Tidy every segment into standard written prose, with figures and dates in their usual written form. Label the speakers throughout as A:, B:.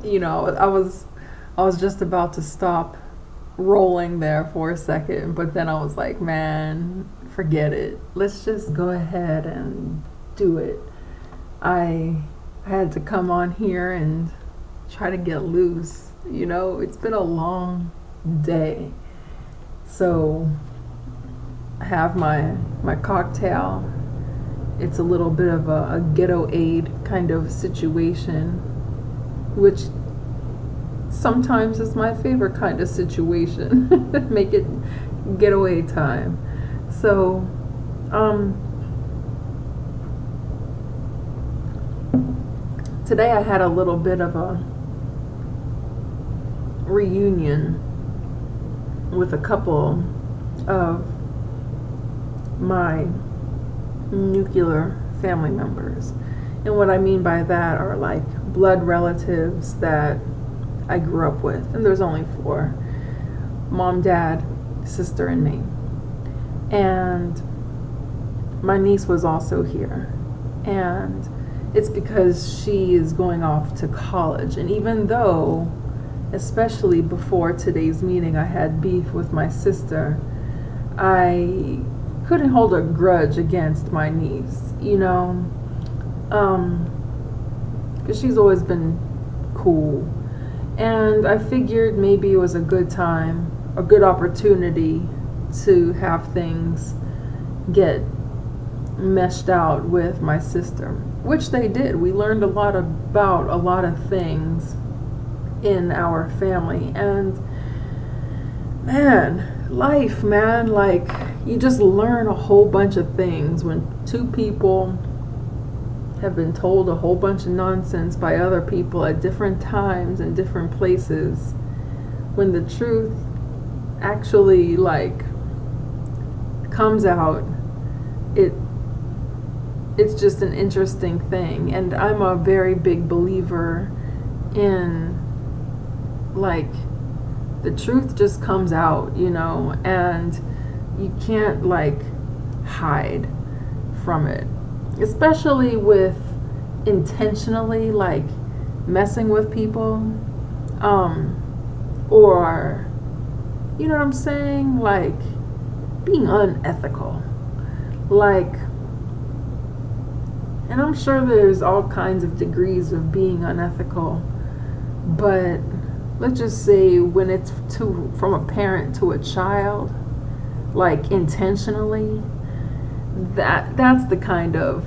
A: You know, I was just about to stop rolling there for a second, but then I was like, man, forget it. Let's just go ahead and do it. I had to come on here and try to get loose. You know, it's been a long day. So I have my cocktail. It's a little bit of a ghetto aid kind of situation, which sometimes is my favorite kind of situation. Make it getaway time. So, today I had a little bit of a reunion with a couple of my nuclear family members. And what I mean by that are like blood relatives that I grew up with. And there's only four: mom, dad, sister, and me. And my niece was also here. And it's because she is going off to college. And even though, especially before today's meeting, I had beef with my sister, I couldn't hold a grudge against my niece, you know, because she's always been cool. And I figured maybe it was a good time, a good opportunity to have things get meshed out with my sister, which they did. We learned a lot about a lot of things in our family. And man, life, man, like, you just learn a whole bunch of things when two people have been told a whole bunch of nonsense by other people at different times and different places, when the truth actually like comes out. It's just an interesting thing. And I'm a very big believer in, like, the truth just comes out, you know, and you can't like hide from it, especially with intentionally like messing with people, or, you know what I'm saying, like being unethical, like. And I'm sure there's all kinds of degrees of being unethical, but let's just say when it's from a parent to a child, like intentionally, that's the kind of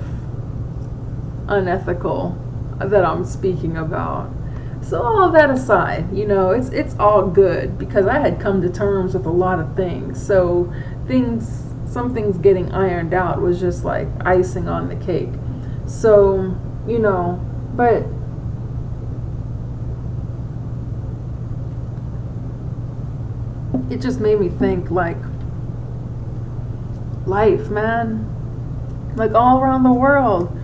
A: unethical that I'm speaking about. So all that aside, you know, it's all good because I had come to terms with a lot of things. So some things getting ironed out was just like icing on the cake. So, you know, but it just made me think, like, life, man, like all around the world,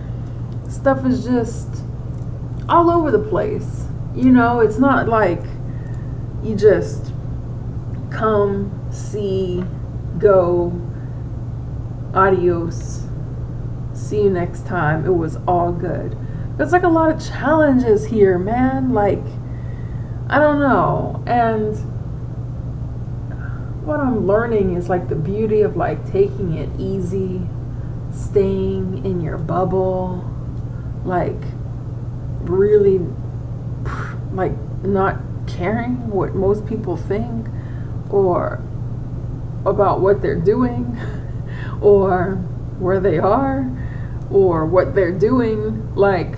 A: stuff is just all over the place. You know, it's not like you just come, see, go, adios, see you next time, it was all good. There's like a lot of challenges here, man. Like, I don't know. And what I'm learning is like the beauty of like taking it easy, staying in your bubble, like really like not caring what most people think or about what they're doing or where they are or what they're doing. Like,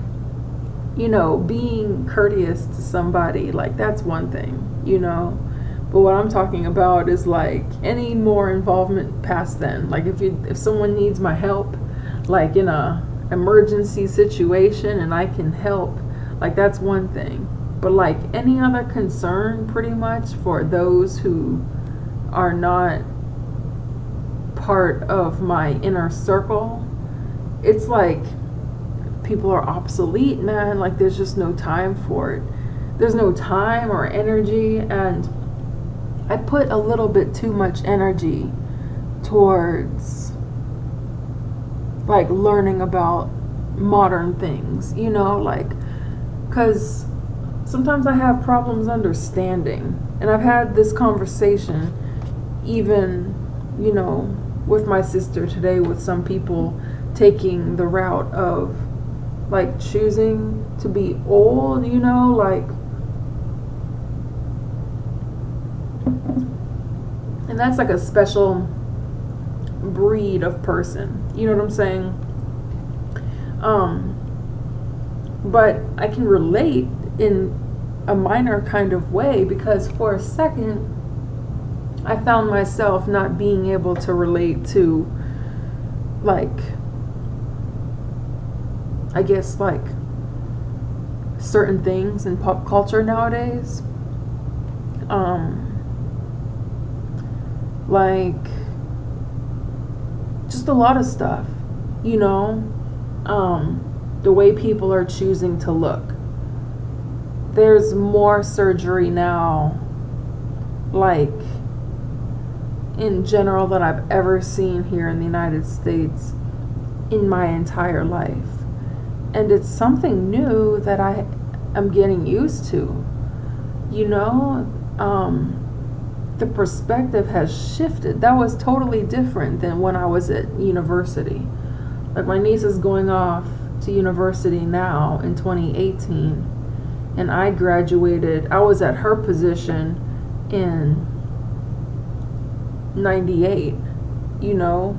A: you know, being courteous to somebody, like, that's one thing, you know. But what I'm talking about is like any more involvement past then. Like if someone needs my help, like in a emergency situation and I can help, like that's one thing. But like any other concern pretty much for those who are not part of my inner circle, it's like people are obsolete, man. Like there's just no time for it. There's no time or energy, and I put a little bit too much energy towards like learning about modern things, you know, like, cause sometimes I have problems understanding. And I've had this conversation even, you know, with my sister today, with some people taking the route of like choosing to be old, you know, like, and that's like a special breed of person, you know what I'm saying? But I can relate in a minor kind of way, because for a second I found myself not being able to relate to, like, I guess, like, certain things in pop culture nowadays. Like, just a lot of stuff, you know? The way people are choosing to look. There's more surgery now, like, in general, that I've ever seen here in the United States in my entire life. And it's something new that I am getting used to. You know, the perspective has shifted. That was totally different than when I was at university. Like, my niece is going off to university now in 2018, and I graduated, I was at her position in 98, you know?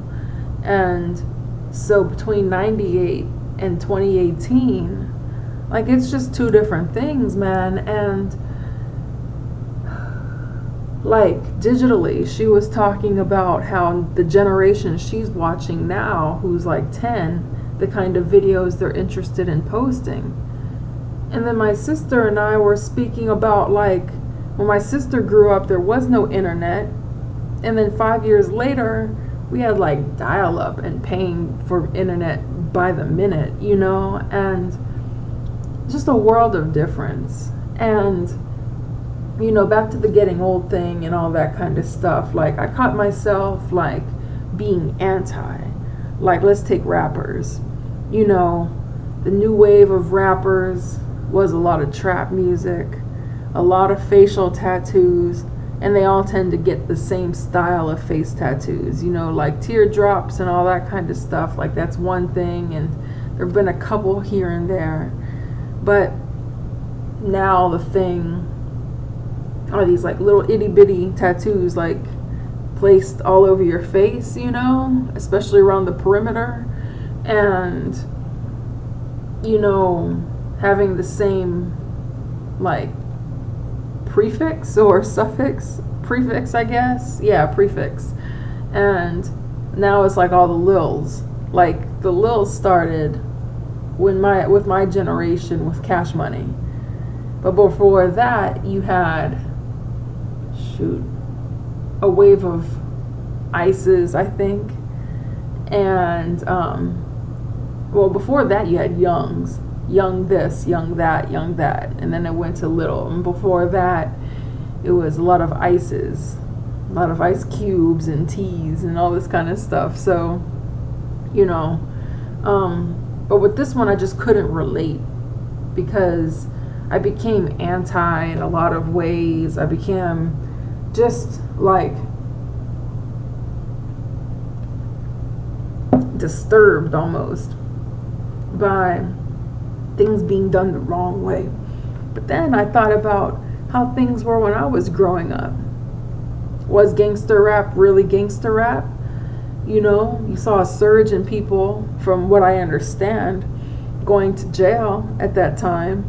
A: And so between 98 and 2018, like, it's just two different things, man. And like, digitally, she was talking about how the generation she's watching now, who's like 10, the kind of videos they're interested in posting. And then my sister and I were speaking about, like, when my sister grew up, there was no internet. And then 5 years later, we had like dial-up and paying for internet by the minute, you know? And just a world of difference. And, you know, back to the getting old thing and all that kind of stuff. Like, I caught myself, like, being anti. Like, let's take rappers. You know, the new wave of rappers was a lot of trap music, a lot of facial tattoos, and they all tend to get the same style of face tattoos, you know, like teardrops and all that kind of stuff. Like, that's one thing, and there have been a couple here and there. But now the thing are these like little itty bitty tattoos, like placed all over your face, you know, especially around the perimeter. And, you know, having the same like prefix or suffix, prefix, I guess. Yeah, prefix. And now it's like all the lils. Like, the lils started with my generation with Cash Money. But before that, you had, a wave of Ices, I think. And, well, before that, you had Youngs. Young this, young that, young that. And then it went to Little. And before that, it was a lot of Ices. A lot of Ice Cubes and Teas and all this kind of stuff. So, you know. But with this one, I just couldn't relate. Because I became anti in a lot of ways. I became just like disturbed almost by things being done the wrong way. But then I thought about how things were when I was growing up. Was gangster rap really gangster rap? You know, you saw a surge in people, from what I understand, going to jail at that time.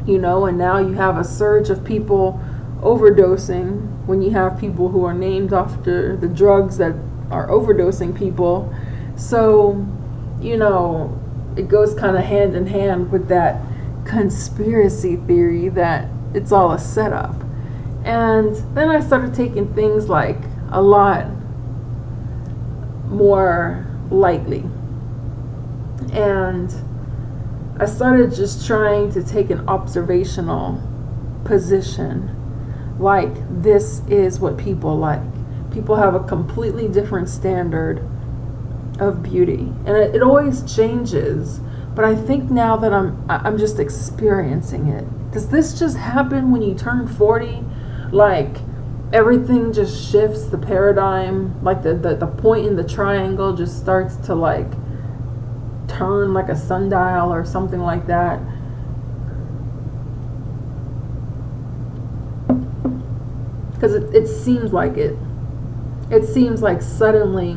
A: You know, and now you have a surge of people overdosing, when you have people who are named after the drugs that are overdosing people. So, you know, it goes kind of hand in hand with that conspiracy theory that it's all a setup. And then I started taking things like a lot more lightly. And I started just trying to take an observational position. Like, this is what people like. People have a completely different standard of beauty. And it always changes. But I think now that I'm just experiencing it. Does this just happen when you turn 40? Like, everything just shifts, the paradigm, like the point in the triangle just starts to like turn like a sundial or something like that. Because it seems like it. It seems like suddenly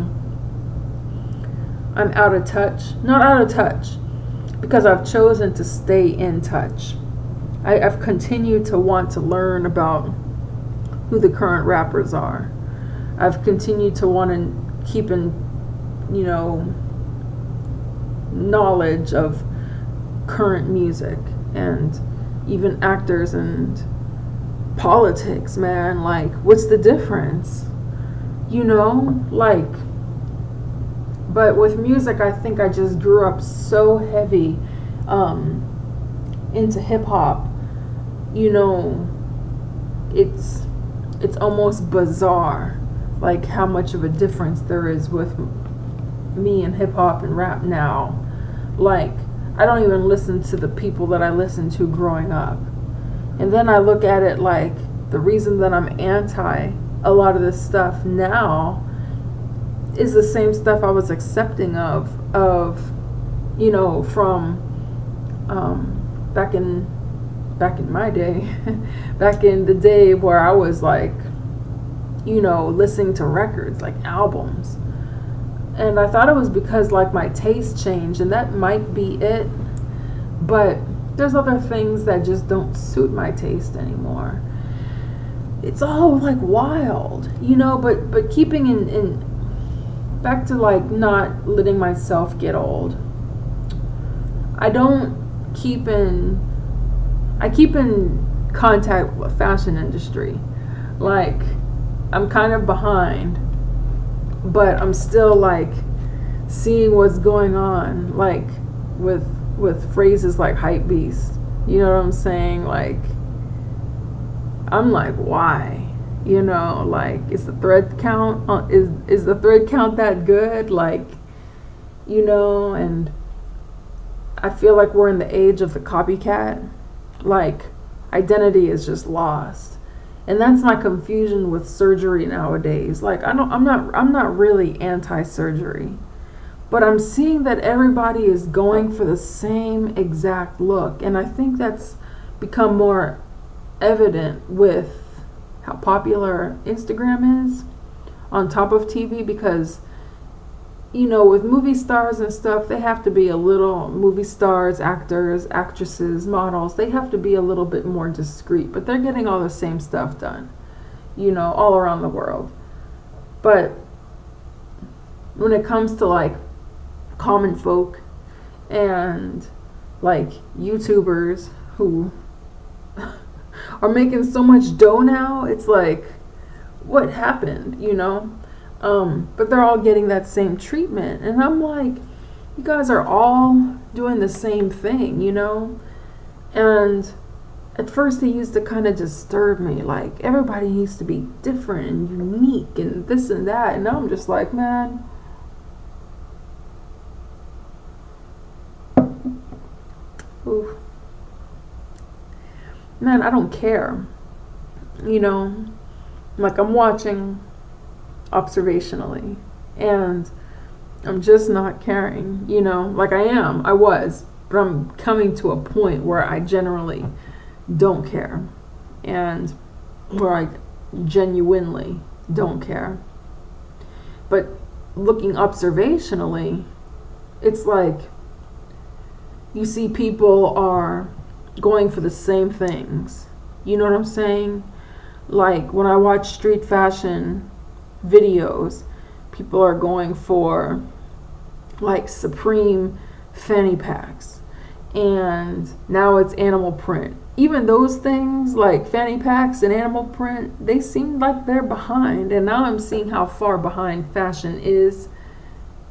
A: I'm out of touch. Not out of touch, because I've chosen to stay in touch. I've continued to want to learn about who the current rappers are. I've continued to want to keep in, knowledge of current music and even actors and politics, man. Like, what's the difference? Like, but with music, I think I just grew up so heavy into hip hop. It's almost bizarre, like how much of a difference there is with me and hip hop and rap now. Like, I don't even listen to the people that I listened to growing up. And then I look at it like the reason that I'm anti a lot of this stuff now is the same stuff I was accepting of from back in my day, back in the day where I was like, listening to records, like albums. And I thought it was because like my taste changed, and that might be it. But there's other things that just don't suit my taste anymore. It's all like wild, but keeping in back to like not letting myself get old. I keep in contact with the fashion industry. Like, I'm kind of behind, but I'm still like seeing what's going on, like with phrases like hype beast. You know what I'm saying? Like, I'm like, why? Like, is the thread count is the thread count that good? Like, and I feel like we're in the age of the copycat. Like, identity is just lost. And that's my confusion with surgery nowadays. Like, I'm not really anti-surgery, but I'm seeing that everybody is going for the same exact look, and I think that's become more evident with how popular Instagram is on top of TV, because with movie stars and stuff, they have to be a little, movie stars, actors, actresses, models, they have to be a little bit more discreet, but they're getting all the same stuff done, all around the world. But when it comes to like common folk and like YouTubers who are making so much dough now, it's like, what happened, but they're all getting that same treatment, and I'm like, you guys are all doing the same thing, and at first it used to kind of disturb me, like, everybody needs to be different and unique and this and that, and now I'm just like, man, oof. Man, I don't care, like, I'm watching observationally, and I'm just not caring, like I was, but I'm coming to a point where I generally don't care, and where I genuinely don't care. But looking observationally, it's like you see people are going for the same things, you know what I'm saying? Like, when I watch street fashion videos, people are going for like Supreme fanny packs, and now it's animal print. Even those things, like fanny packs and animal print, they seem like they're behind, and now I'm seeing how far behind fashion is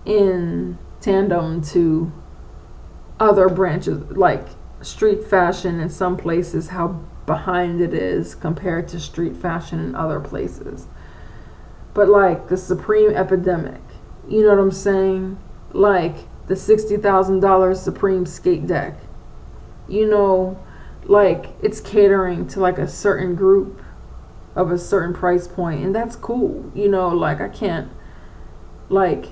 A: in tandem to other branches, like street fashion in some places, how behind it is compared to street fashion in other places. But like the Supreme epidemic, you know what I'm saying? Like, the $60,000 Supreme skate deck. You know, like it's catering to like a certain group of a certain price point, and that's cool. You know, like I can't, like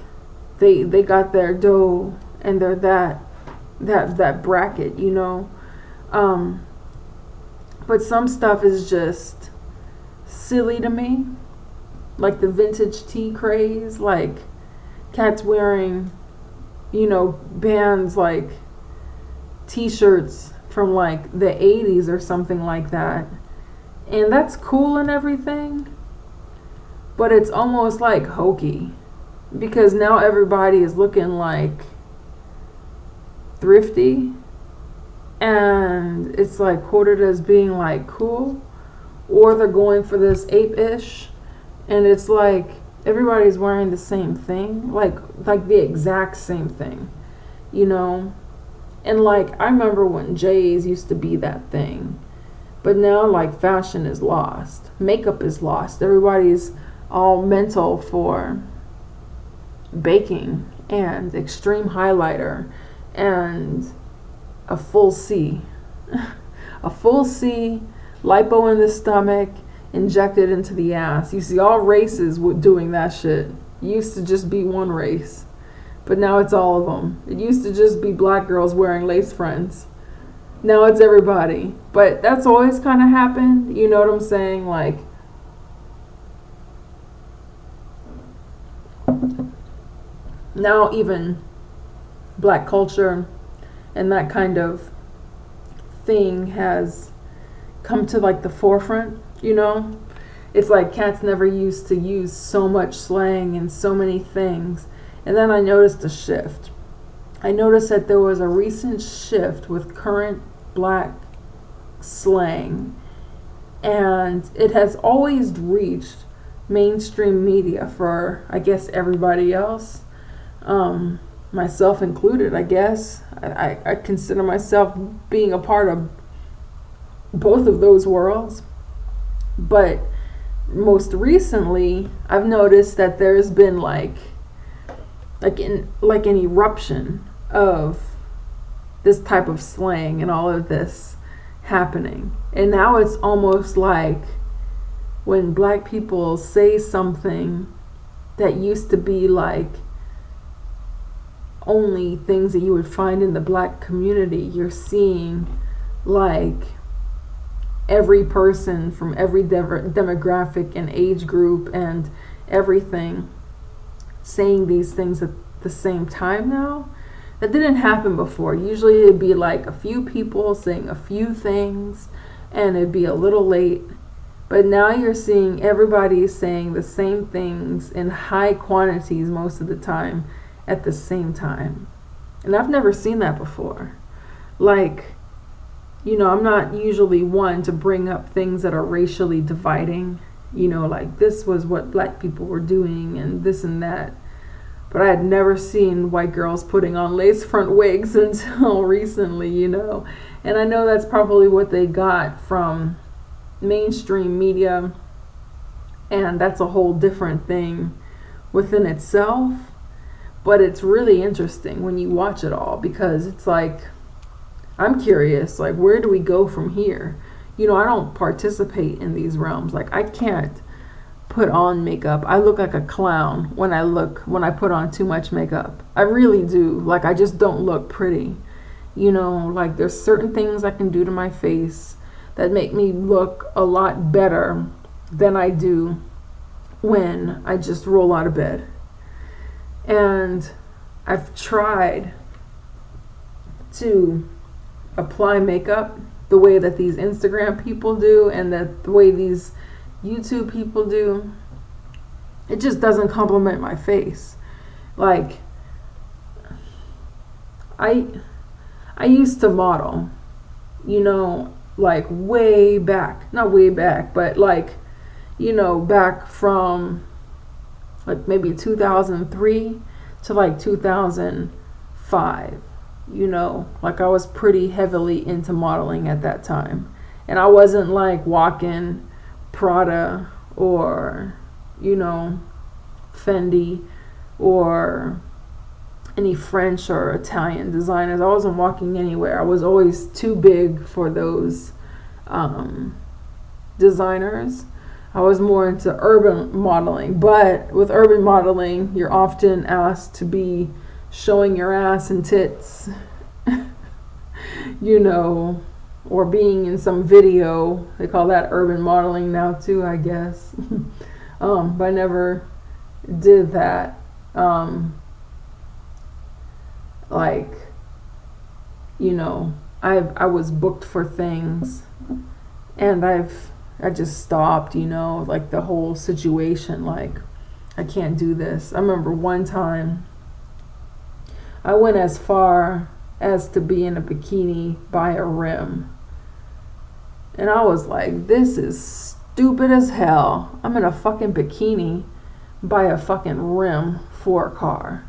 A: they got their dough and they're that bracket, you know. But some stuff is just silly to me, like the vintage tee craze, like cats wearing, you know, bands like t-shirts from like the 80s or something like that. And that's cool and everything, but it's almost like hokey because now everybody is looking like thrifty, and it's like quoted as being like cool, or they're going for this ape-ish, and it's like everybody's wearing the same thing, like the exact same thing, you know. And like I remember when J's used to be that thing, but now like fashion is lost, makeup is lost, everybody's all mental for baking and extreme highlighter and a full C a full C, lipo in the stomach, injected into the ass. You see all races doing that shit. It used to just be one race, but now it's all of them. It used to just be black girls wearing lace fronts. Now it's everybody. But that's always kind of happened. You know what I'm saying? Like, now even black culture and that kind of thing has come to like the forefront, you know? It's like cats never used to use so much slang and so many things. And then I noticed a shift. I noticed that there was a recent shift with current black slang, and it has always reached mainstream media for, I guess, everybody else, myself included, I guess. I consider myself being a part of both of those worlds. But most recently, I've noticed that there's been like an eruption of this type of slang and all of this happening. And now it's almost like when black people say something that used to be like only things that you would find in the black community, you're seeing like every person from every demographic and age group and everything saying these things at the same time now. That didn't happen before. Usually it'd be like a few people saying a few things and it'd be a little late. But now you're seeing everybody saying the same things in high quantities most of the time at the same time. And I've never seen that before. Like, you know, I'm not usually one to bring up things that are racially dividing. You know, like this was what black people were doing and this and that. But I had never seen white girls putting on lace front wigs until recently, you know. And I know that's probably what they got from mainstream media. And that's a whole different thing within itself. But it's really interesting when you watch it all, because it's like, I'm curious, like, where do we go from here? You know, I don't participate in these realms. Like, I can't put on makeup. I look like a clown when I put on too much makeup. I really do. Like, I just don't look pretty. You know, like there's certain things I can do to my face that make me look a lot better than I do when I just roll out of bed. And I've tried to apply makeup the way that these Instagram people do and the way these YouTube people do. It just doesn't compliment my face. Like, I used to model, you know, like way back, not way back, but like, you know, back from like maybe 2003 to like 2005. You know, like I was pretty heavily into modeling at that time. And I wasn't like walking Prada or, you know, Fendi or any French or Italian designers. I wasn't walking anywhere. I was always too big for those designers. I was more into urban modeling, but with urban modeling, you're often asked to be showing your ass and tits, you know, or being in some video. They call that urban modeling now too, I guess. But I never did that. Like, you know, I was booked for things, and I just stopped, you know, like the whole situation, like, I can't do this. I remember one time I went as far as to be in a bikini by a rim. And I was like, this is stupid as hell. I'm in a fucking bikini by a fucking rim for a car.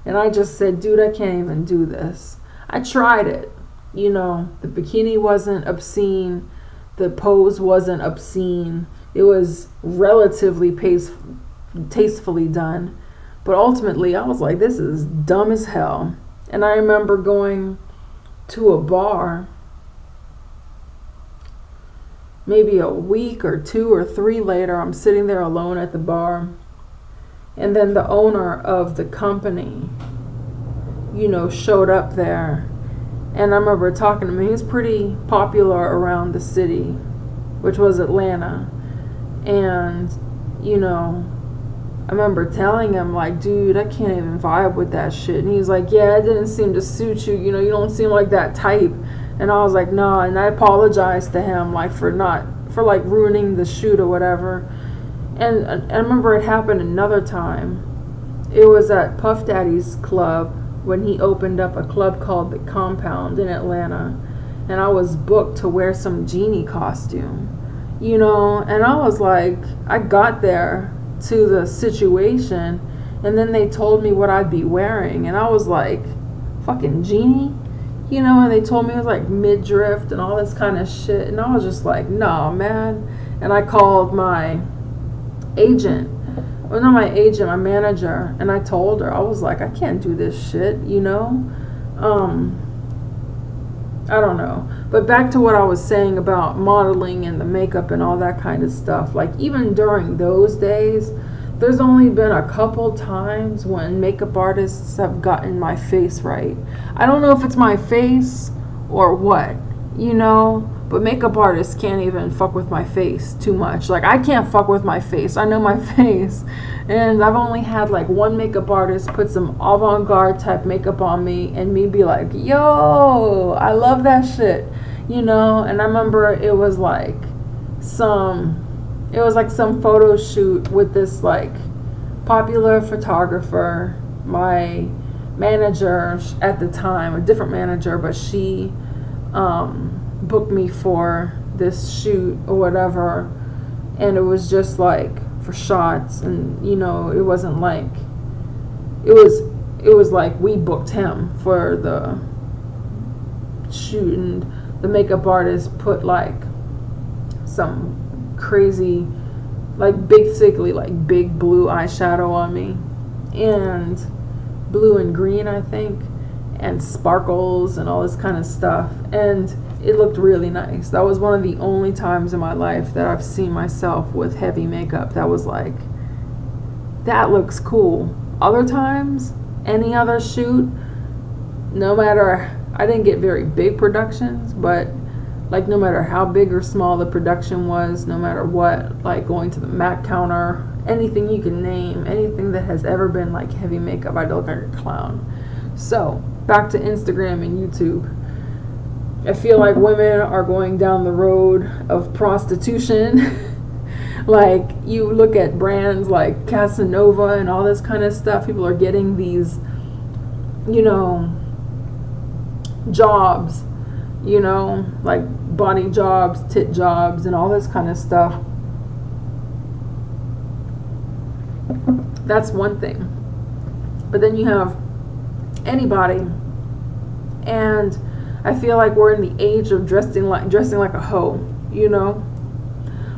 A: And I just said, dude, I can't even do this. I tried it. You know, the bikini wasn't obscene. The pose wasn't obscene. It was relatively tastefully done. But ultimately, I was like, this is dumb as hell. And I remember going to a bar maybe a week or 2 or 3 later. I'm sitting there alone at the bar. And then the owner of the company, you know, showed up there. And I remember talking to him. He was pretty popular around the city, which was Atlanta. And, you know, I remember telling him, like, dude, I can't even vibe with that shit. And he's like, yeah, it didn't seem to suit you. You know, you don't seem like that type. And I was like, no. And I apologized to him, like, for ruining the shoot or whatever. And I remember it happened another time. It was at Puff Daddy's club when he opened up a club called The Compound in Atlanta. And I was booked to wear some genie costume, you know. And I was like, I got there to the situation, and then they told me what I'd be wearing. And I was like, fucking genie? You know, and they told me it was like midriff and all this kind of shit. And I was just like, no, man. And I called my agent, well, not my agent, my manager, and I told her, I was like, I can't do this shit, you know. I don't know. But back to what I was saying about modeling and the makeup and all that kind of stuff. Like, even during those days, there's only been a couple times when makeup artists have gotten my face right. I don't know if it's my face or what, you know. But makeup artists can't even fuck with my face too much. Like, I can't fuck with my face. I know my face. And I've only had like one makeup artist put some avant-garde type makeup on me and me be like, yo, I love that shit. You know? And I remember it was like some photo shoot with this like popular photographer. My manager at the time, a different manager, but she booked me for this shoot or whatever, and it was just like for shots, and you know, it wasn't like it was like we booked him for the shoot, and the makeup artist put like some crazy, like basically like big blue eyeshadow on me, and blue and green, I think, and sparkles and all this kind of stuff, and it looked really nice. That was one of the only times in my life that I've seen myself with heavy makeup that was like, that looks cool. Other times, any other shoot, no matter, I didn't get very big productions, but like no matter how big or small the production was, no matter what, like going to the Mac counter, anything you can name, anything that has ever been like heavy makeup, I'd look like a clown. So, back to Instagram and YouTube. I feel like women are going down the road of prostitution. Like, you look at brands like Casanova and all this kind of stuff. People are getting these, you know, jobs, you know, like body jobs, tit jobs, and all this kind of stuff. That's one thing. But then you have anybody, and I feel like we're in the age of dressing like a hoe, you know?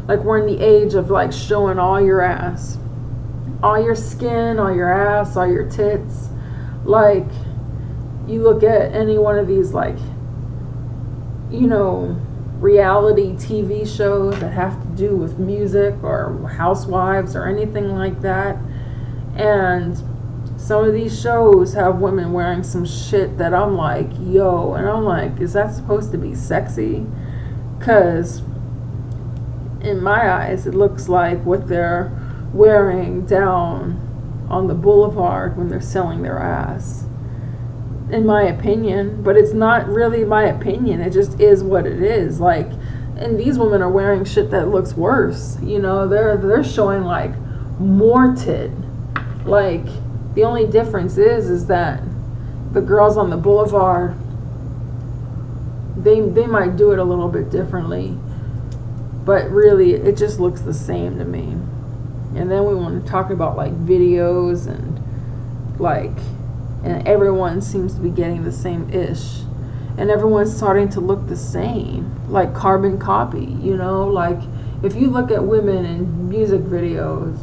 A: Like, we're in the age of like showing all your ass, all your skin, all your ass, all your tits, Like, you look at any one of these, like, you know, reality TV shows that have to do with music or housewives or anything like that, and some of these shows have women wearing some shit that I'm like, yo, and I'm like, is that supposed to be sexy? Because in my eyes, it looks like what they're wearing down on the boulevard when they're selling their ass, in my opinion. But it's not really my opinion, it just is what it is. Like, and these women are wearing shit that looks worse, you know. They're showing like more tit. Like, the only difference is that the girls on the boulevard, they might do it a little bit differently, but really it just looks the same to me. And then we want to talk about like videos and like, and everyone seems to be getting the same ish, and everyone's starting to look the same, like carbon copy, you know. Like, if you look at women in music videos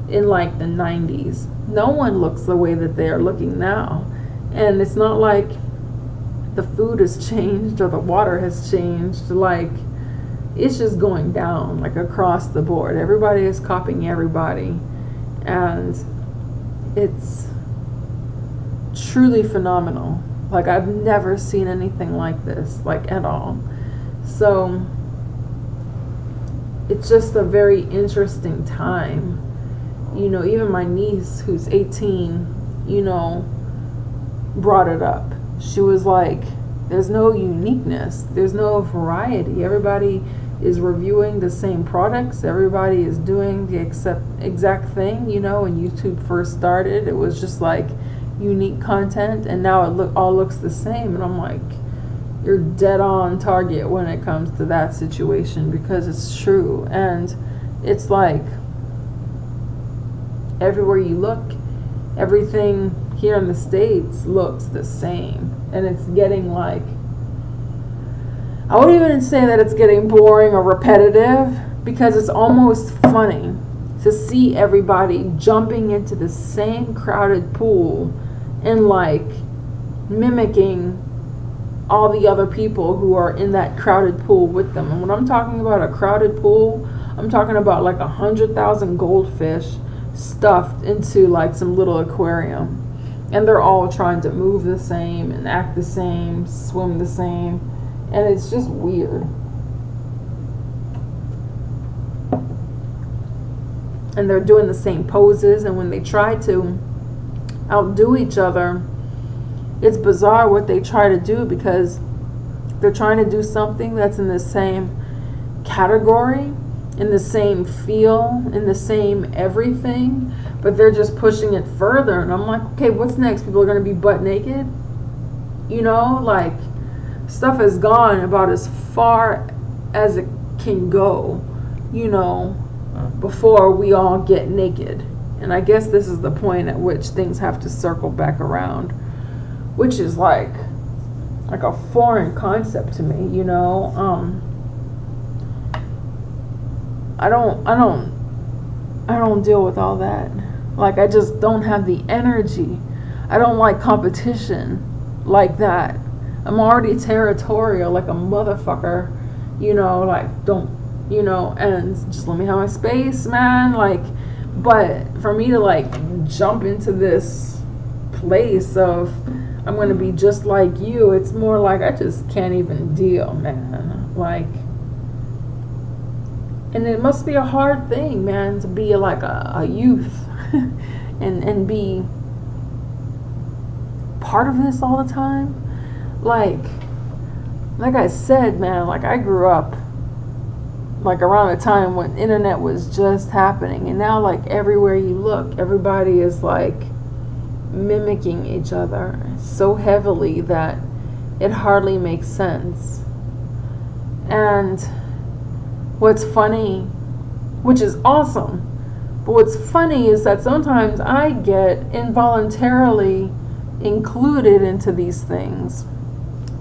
A: in like the 90s, no one looks the way that they are looking now. And it's not like the food has changed or the water has changed. Like, it's just going down like across the board. Everybody is copying everybody, and it's truly phenomenal. Like, I've never seen anything like this, like, at all. So it's just a very interesting time. You know, even my niece, who's 18, you know, brought it up. She was like, there's no uniqueness, there's no variety. Everybody is reviewing the same products, everybody is doing the exact thing. You know, when YouTube first started, it was just like unique content, and now it all looks the same. And I'm like, you're dead on target when it comes to that situation, because it's true. And it's like, everywhere you look, everything here in the States looks the same. And it's getting like, I wouldn't even say that it's getting boring or repetitive, because it's almost funny to see everybody jumping into the same crowded pool and like mimicking all the other people who are in that crowded pool with them. And when I'm talking about a crowded pool, I'm talking about like 100,000 goldfish stuffed into like some little aquarium, and they're all trying to move the same and act the same, swim the same, and it's just weird. And they're doing the same poses, and when they try to outdo each other, it's bizarre what they try to do, because they're trying to do something that's in the same category, in the same feel, in the same everything, but they're just pushing it further. And I'm like, okay, what's next? People are going to be butt naked? You know, like, stuff has gone about as far as it can go, you know, before we all get naked. And I guess this is the point at which things have to circle back around, which is like a foreign concept to me, you know. I don't deal with all that. Like, I just don't have the energy. I don't like competition like that. I'm already territorial like a motherfucker, you know, like, don't, you know, and just let me have my space, man. Like, but for me to like jump into this place of I'm going to be just like you, it's more like I just can't even deal, man. Like, and it must be a hard thing, man, to be like a youth and be part of this all the time. Like I said, man, like, I grew up like around the time when internet was just happening, and now like everywhere you look, everybody is like mimicking each other so heavily that it hardly makes sense. And what's funny, which is awesome, but what's funny is that sometimes I get involuntarily included into these things,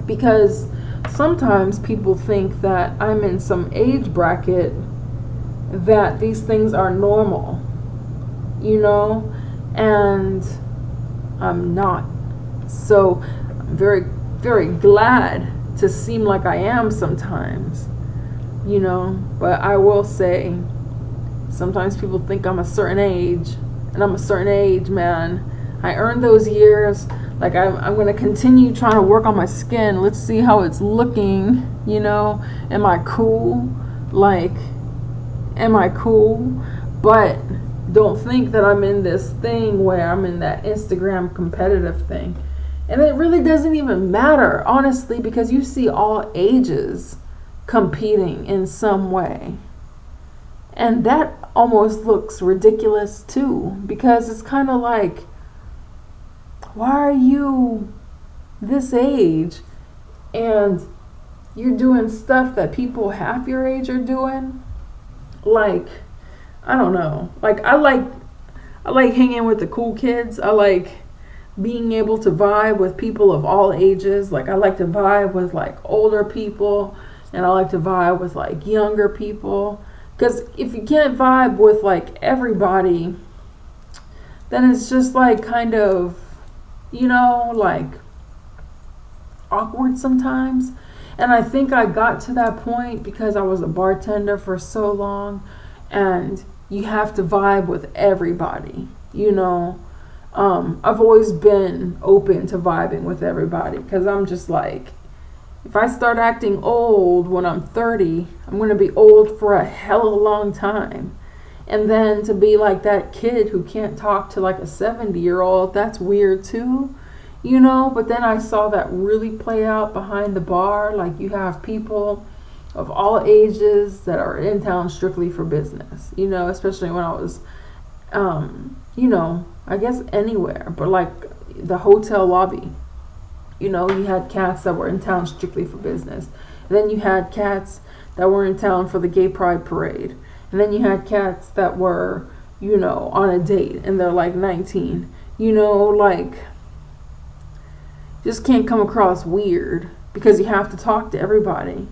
A: because sometimes people think that I'm in some age bracket that these things are normal, you know, and I'm not. So I'm very, very glad to seem like I am sometimes, you know. But I will say, sometimes people think I'm a certain age, and I'm a certain age, man. I earned those years. Like, I'm going to continue trying to work on my skin. Let's see how it's looking, you know. Am I cool? Like, am I cool? But don't think that I'm in this thing where I'm in that Instagram competitive thing. And it really doesn't even matter, honestly, because you see all ages competing in some way. And that almost looks ridiculous too, because it's kind of like, why are you this age and you're doing stuff that people half your age are doing? Like, I don't know. Like, I like hanging with the cool kids. I like being able to vibe with people of all ages. Like, I like to vibe with like older people, and I like to vibe with like younger people. Because if you can't vibe with like everybody, then it's just like kind of, you know, like awkward sometimes. And I think I got to that point because I was a bartender for so long, and you have to vibe with everybody, you know. I've always been open to vibing with everybody, because I'm just like, if I start acting old when I'm 30, I'm going to be old for a hell of a long time. And then to be like that kid who can't talk to like a 70-year-old, that's weird too, you know. But then I saw that really play out behind the bar. Like, you have people of all ages that are in town strictly for business, you know, especially when I was, you know, I guess anywhere, but like the hotel lobby. You know, you had cats that were in town strictly for business. And then you had cats that were in town for the gay pride parade. And then you had cats that were, you know, on a date and they're like 19. You know, like, just can't come across weird because you have to talk to everybody.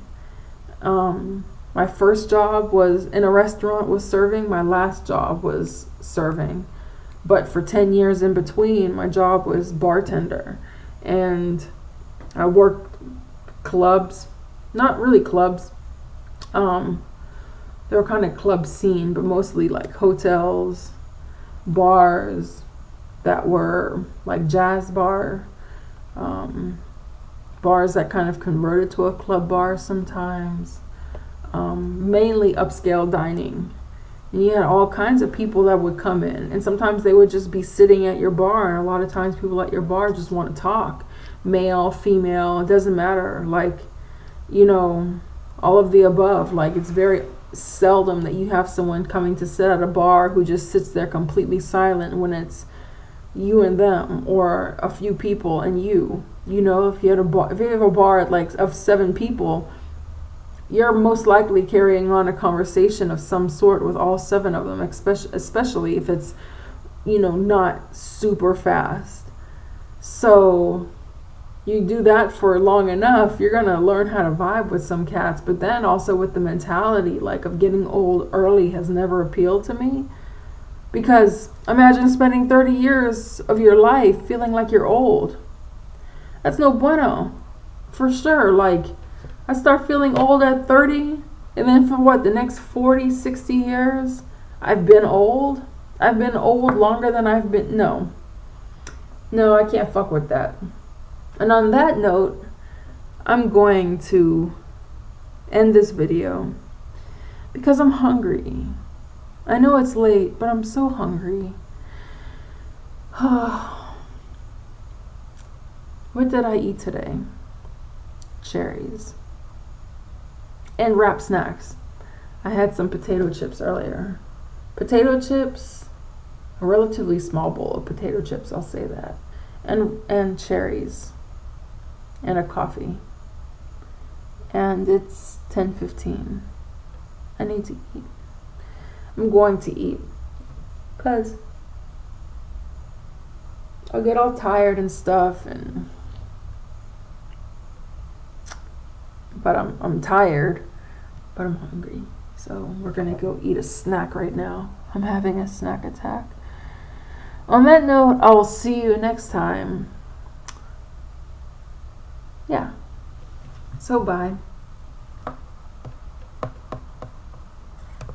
A: My first job was in a restaurant, was serving. My last job was serving. But for 10 years in between, my job was bartender. And I worked clubs, not really clubs. They were kind of club scene, but mostly like hotels, bars that were like jazz bar, bars that kind of converted to a club bar sometimes, mainly upscale dining. And you had all kinds of people that would come in, and sometimes they would just be sitting at your bar, and a lot of times people at your bar just want to talk. Male, female, it doesn't matter. Like, you know, all of the above. Like, it's very seldom that you have someone coming to sit at a bar who just sits there completely silent when it's you and them, or a few people and you. You know, if you have a bar at like of 7 people, you're most likely carrying on a conversation of some sort with all 7 of them, especially if it's, you know, not super fast. So you do that for long enough, you're going to learn how to vibe with some cats. But then also with the mentality like of getting old early has never appealed to me. Because imagine spending 30 years of your life feeling like you're old. That's no bueno, for sure. Like, I start feeling old at 30, and then for what, the next 40, 60 years, I've been old? I've been old longer than I've been, no, I can't fuck with that. And on that note, I'm going to end this video, because I'm hungry. I know it's late, but I'm so hungry. What did I eat today? Cherries. And wrap snacks. I had some potato chips earlier. Potato chips, a relatively small bowl of potato chips, I'll say that. And cherries. And a coffee. And it's 10:15. I need to eat. I'm going to eat. Because I'll get all tired and stuff, but I'm tired, but I'm hungry. So we're gonna go eat a snack right now. I'm having a snack attack. On that note, I'll see you next time. Yeah. So bye.